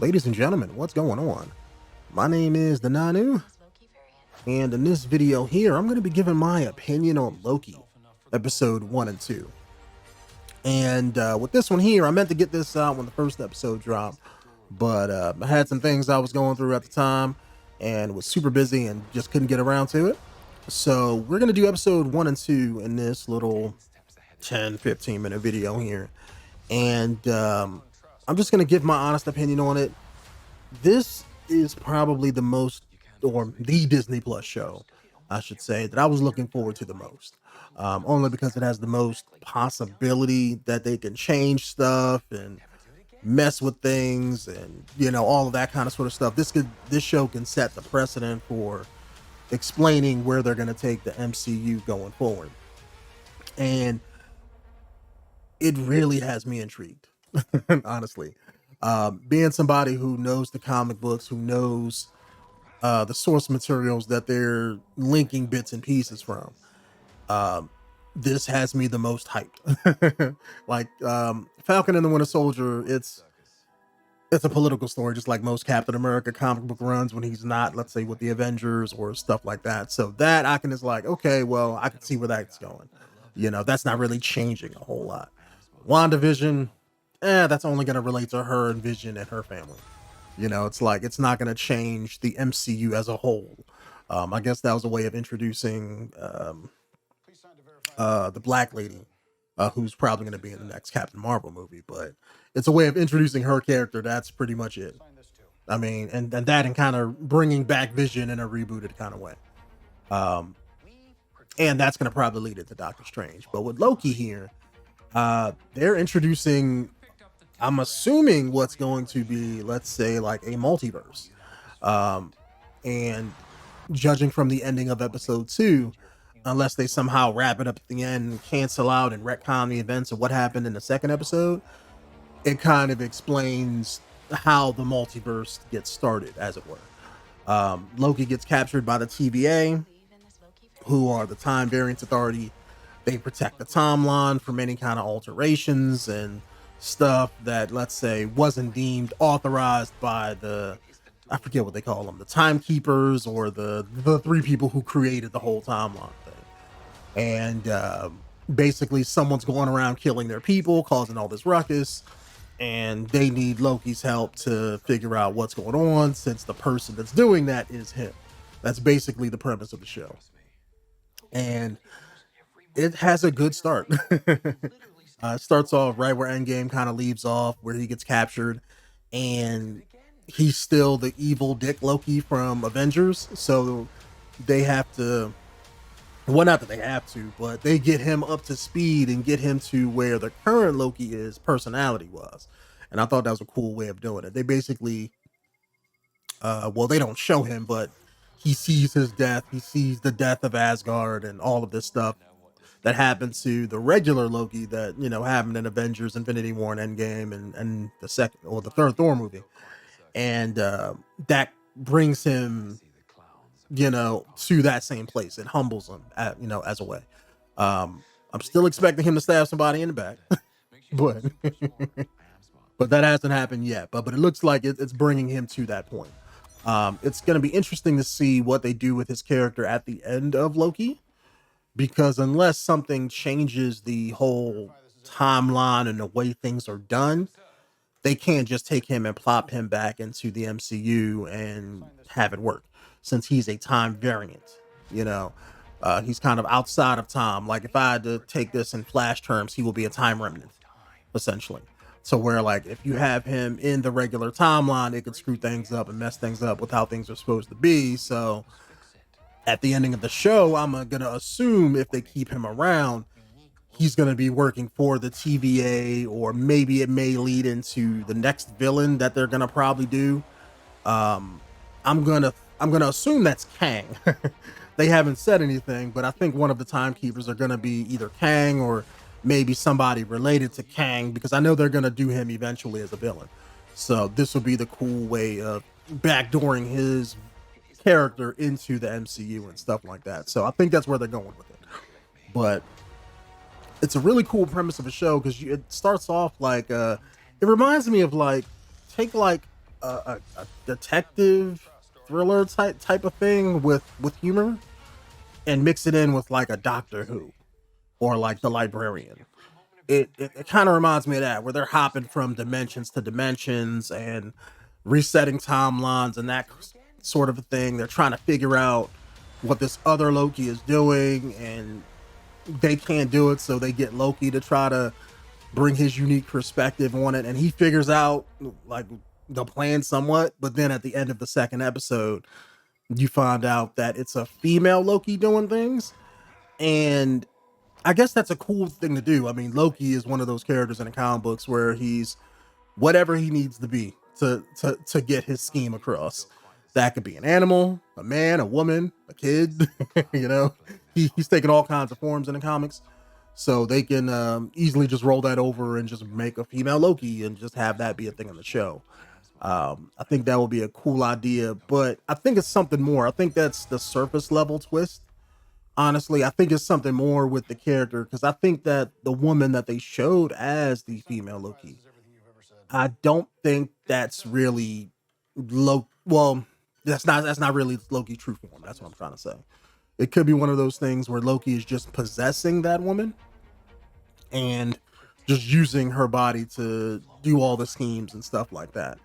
Ladies and gentlemen, what's going on? My name is Denonu, and in this video here, I'm going to be giving my opinion on Loki, episode 1 and 2. And with this one here, I meant to get this out when the first episode dropped, but I had some things I was going through at the time and was super busy and just couldn't get around to it. So we're going to do episode 1 and 2 in this little 10-15 minute video here. And I'm just going to give my honest opinion on it. This is probably the most, or the Disney Plus show, I should say, that I was looking forward to the most. Only because it has the most possibility that they can change stuff and mess with things and, all of that kind of sort of stuff. This show can set the precedent for explaining where they're going to take the MCU going forward. And it really has me intrigued, honestly. Being somebody who knows the comic books, who knows the source materials that they're linking bits and pieces from, this has me the most hyped. Like Falcon and the Winter Soldier, it's a political story, just like most Captain America comic book runs when he's not, let's say, with the Avengers or stuff like that. So that I can just like, okay, well, I can see where that's going. That's not really changing a whole lot. WandaVision, that's only going to relate to her and Vision and her family. It's like, it's not going to change the MCU as a whole. I guess that was a way of introducing the Black Lady, who's probably going to be in the next Captain Marvel movie, but it's a way of introducing her character. That's pretty much it. I mean, and that and kind of bringing back Vision in a rebooted kind of way. And that's going to probably lead into Doctor Strange. But with Loki here, they're introducing, I'm assuming, what's going to be, let's say, like a multiverse. And judging from the ending of episode 2, unless they somehow wrap it up at the end and cancel out and retcon the events of what happened in the second episode, it kind of explains how the multiverse gets started, as it were. Loki gets captured by the TVA, who are the Time Variance Authority. They protect the timeline from any kind of alterations and stuff that, let's say, wasn't deemed authorized by I forget what they call them, the timekeepers or the three people who created the whole timeline thing. And basically someone's going around killing their people, causing all this ruckus, and they need Loki's help to figure out what's going on, since the person that's doing that is him. That's basically the premise of the show. And it has a good start. It starts off right where Endgame kind of leaves off, where he gets captured, and he's still the evil dick Loki from Avengers. So they have to, well, not that they have to, but they get him up to speed and get him to where the current Loki is personality was. And I thought that was a cool way of doing it. They basically, they don't show him, but he sees his death. He sees the death of Asgard and all of this stuff that happened to the regular Loki that, happened in Avengers, Infinity War, and Endgame, and the second or the third Thor movie. And that brings him, to that same place. It humbles him, as a way. I'm still expecting him to stab somebody in the back, but but that hasn't happened yet. But it looks like it's bringing him to that point. It's going to be interesting to see what they do with his character at the end of Loki, because unless something changes the whole timeline and the way things are done, they can't just take him and plop him back into the MCU and have it work, since he's a time variant. He's kind of outside of time. Like, if I had to take this in Flash terms, he will be a time remnant, essentially. So where, like, if you have him in the regular timeline, it could screw things up and mess things up with how things are supposed to be. So at the ending of the show, I'm going to assume if they keep him around, he's going to be working for the TVA, or maybe it may lead into the next villain that they're going to probably do. I'm going to assume that's Kang. They haven't said anything, but I think one of the timekeepers are going to be either Kang or maybe somebody related to Kang, because I know they're going to do him eventually as a villain. So this will be the cool way of backdooring his character into the MCU and stuff like that. So I think that's where they're going with it. But it's a really cool premise of a show, because it starts off like it reminds me of, like, take like a detective thriller type of thing with humor, and mix it in with like a Doctor Who or like The Librarian. It kind of reminds me of that, where they're hopping from dimensions to dimensions and resetting timelines and that sort of a thing. They're trying to figure out what this other Loki is doing, and they can't do it, so they get Loki to try to bring his unique perspective on it, and he figures out like the plan somewhat. But then at the end of the second episode, you find out that it's a female Loki doing things, and I guess that's a cool thing to do. I mean, Loki is one of those characters in the comic books where he's whatever he needs to be to get his scheme across. That could be an animal, a man, a woman, a kid. you know, he's taking all kinds of forms in the comics, so they can easily just roll that over and just make a female Loki and just have that be a thing on the show. I think that would be a cool idea, but I think it's something more. I think that's the surface level twist. Honestly, I think it's something more with the character, because I think that the woman that they showed as the female Loki, I don't think that's really well, that's not really Loki's true form. That's what I'm trying to say. It could be one of those things where Loki is just possessing that woman and just using her body to do all the schemes and stuff like that.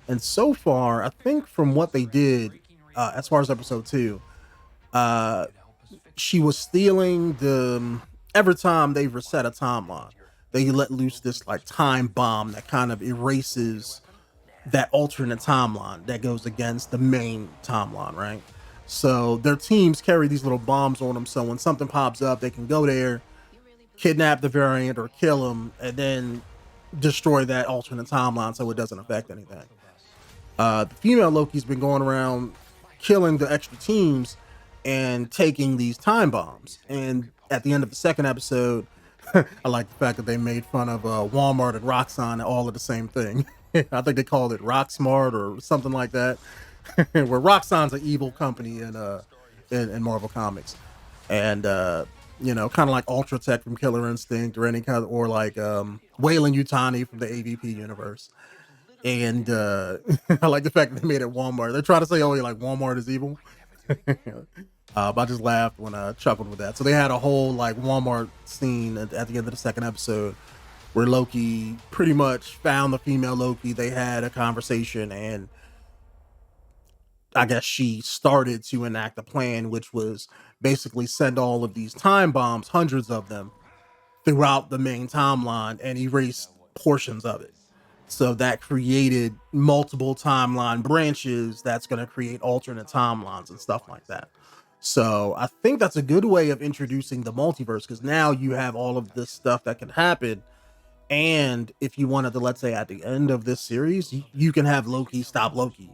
And so far, I think from what they did, as far as episode 2, uh, she was stealing the every time they reset a timeline, they let loose this like time bomb that kind of erases that alternate timeline that goes against the main timeline, right? So their teams carry these little bombs on them, so when something pops up, they can go there, kidnap the variant or kill him, and then destroy that alternate timeline so it doesn't affect anything. The female Loki's been going around killing the extra teams and taking these time bombs. And at the end of the second episode, I like the fact that they made fun of Walmart and Roxxon, all of the same thing. I think they called it Rocksmart or something like that. Where Roxxon's an evil company in Marvel Comics, and kind of like Ultra Tech from Killer Instinct, or any kind of, or like Wayland Yutani from the AVP universe. And I like the fact that they made it Walmart. They're trying to say, oh, like Walmart is evil. But I just laughed when I chuckled with that. So they had a whole like Walmart scene at the end of the second episode where Loki pretty much found the female Loki. They had a conversation, and I guess she started to enact a plan, which was basically send all of these time bombs, hundreds of them, throughout the main timeline and erase portions of it. So that created multiple timeline branches that's going to create alternate timelines and stuff like that. So I think that's a good way of introducing the multiverse, because now you have all of this stuff that can happen. And if you wanted to, let's say at the end of this series, you can have Loki stop Loki.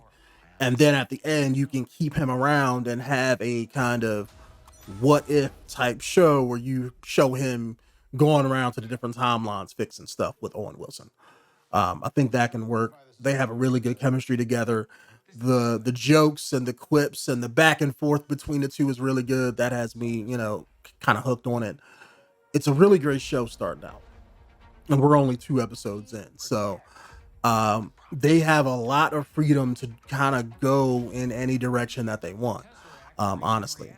And then at the end, you can keep him around and have a kind of what if type show where you show him going around to the different timelines fixing stuff with Owen Wilson. I think that can work. They have a really good chemistry together. The jokes and the quips and the back and forth between the two is really good. That has me, kind of hooked on it. It's a really great show starting out, and we're only 2 episodes in, so they have a lot of freedom to kind of go in any direction that they want. Honestly,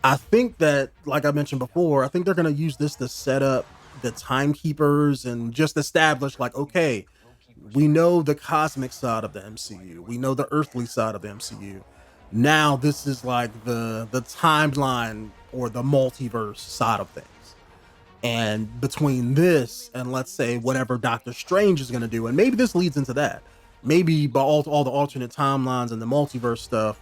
I think that, like I mentioned before, I think they're going to use this to set up the timekeepers and just establish, like, okay, we know the cosmic side of the MCU, we know the earthly side of the MCU. Now this is like the timeline or the multiverse side of things. And between this and, let's say, whatever Doctor Strange is going to do, and maybe this leads into that, maybe by all the alternate timelines and the multiverse stuff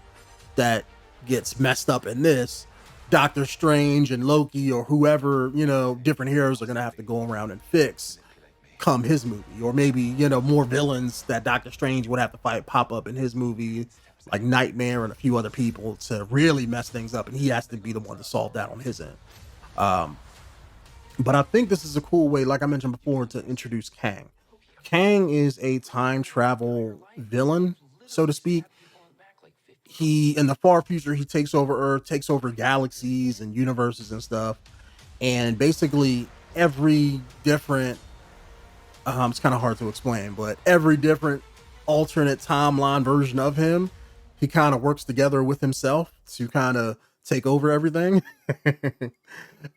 that gets messed up in this, Doctor Strange and Loki or whoever, different heroes are going to have to go around and fix come his movie. Or maybe, more villains that Doctor Strange would have to fight pop up in his movie, like Nightmare and a few other people, to really mess things up, and he has to be the one to solve that on his end. But I think this is a cool way, like I mentioned before, to introduce Kang. Kang is a time travel villain, so to speak. He, in the far future, he takes over Earth, takes over galaxies and universes and stuff. And basically every different, it's kind of hard to explain, but every different alternate timeline version of him, he kind of works together with himself to kind of take over everything.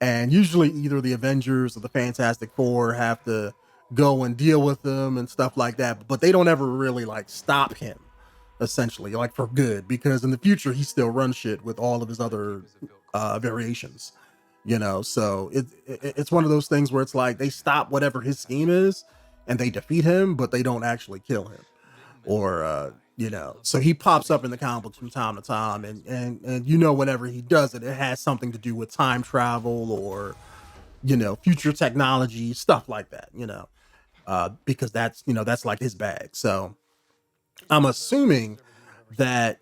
And usually either the Avengers or the Fantastic Four have to go and deal with them and stuff like that, but they don't ever really like stop him, essentially, like for good, because in the future he still runs shit with all of his other variations, so it's one of those things where it's like they stop whatever his scheme is and they defeat him, but they don't actually kill him, or so he pops up in the comic books from time to time, and whenever he does it, it has something to do with time travel or future technology, stuff like that, because that's like his bag. So I'm assuming that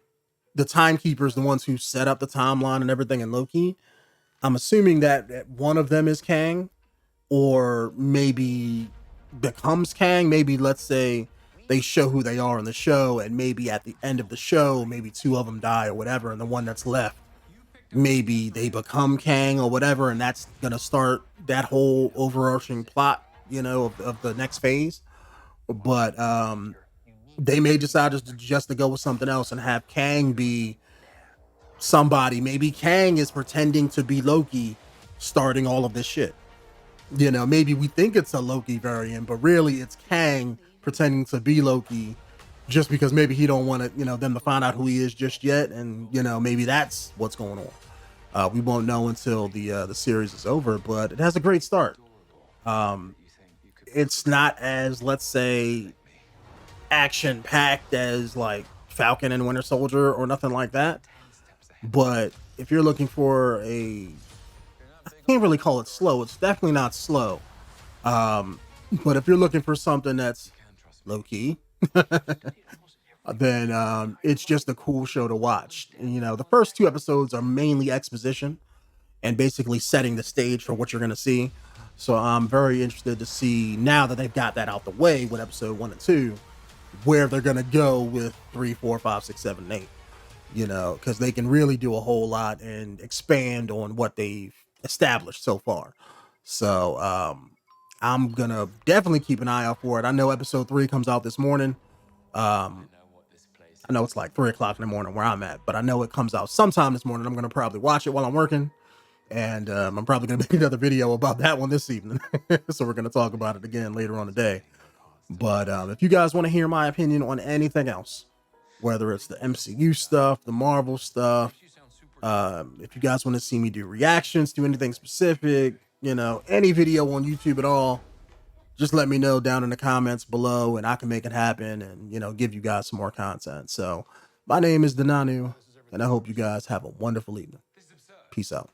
the timekeepers, the ones who set up the timeline and everything in Loki, I'm assuming that one of them is Kang, or maybe becomes Kang. Maybe, let's say, they show who they are in the show, and maybe at the end of the show, maybe two of them die or whatever, and the one that's left, maybe they become Kang or whatever, and that's gonna start that whole overarching plot, of the next phase. But they may decide just to go with something else and have Kang be somebody. Maybe Kang is pretending to be Loki, starting all of this shit. Maybe we think it's a Loki variant, but really it's Kang pretending to be Loki, just because maybe he don't want them to find out who he is just yet, and maybe that's what's going on. We won't know until the series is over, but it has a great start. It's not as, let's say, action packed as like Falcon and Winter Soldier or nothing like that, but if you're looking for I can't really call it slow, it's definitely not slow, but if you're looking for something that's low key, then it's just a cool show to watch. And, the first two episodes are mainly exposition and basically setting the stage for what you're going to see. So I'm very interested to see, now that they've got that out the way with episode 1 and 2, where they're going to go with 3, 4, 5, 6, 7, and 8, because they can really do a whole lot and expand on what they've established so far. So I'm going to definitely keep an eye out for it. I know episode 3 comes out this morning. I know it's like 3 o'clock in the morning where I'm at, but I know it comes out sometime this morning. I'm going to probably watch it while I'm working. And I'm probably going to make another video about that one this evening. So we're going to talk about it again later on today. But if you guys want to hear my opinion on anything else, whether it's the MCU stuff, the Marvel stuff, if you guys want to see me do reactions to anything specific, any video on YouTube at all, just let me know down in the comments below and I can make it happen and, give you guys some more content. So my name is Denonu, and I hope you guys have a wonderful evening. Peace out.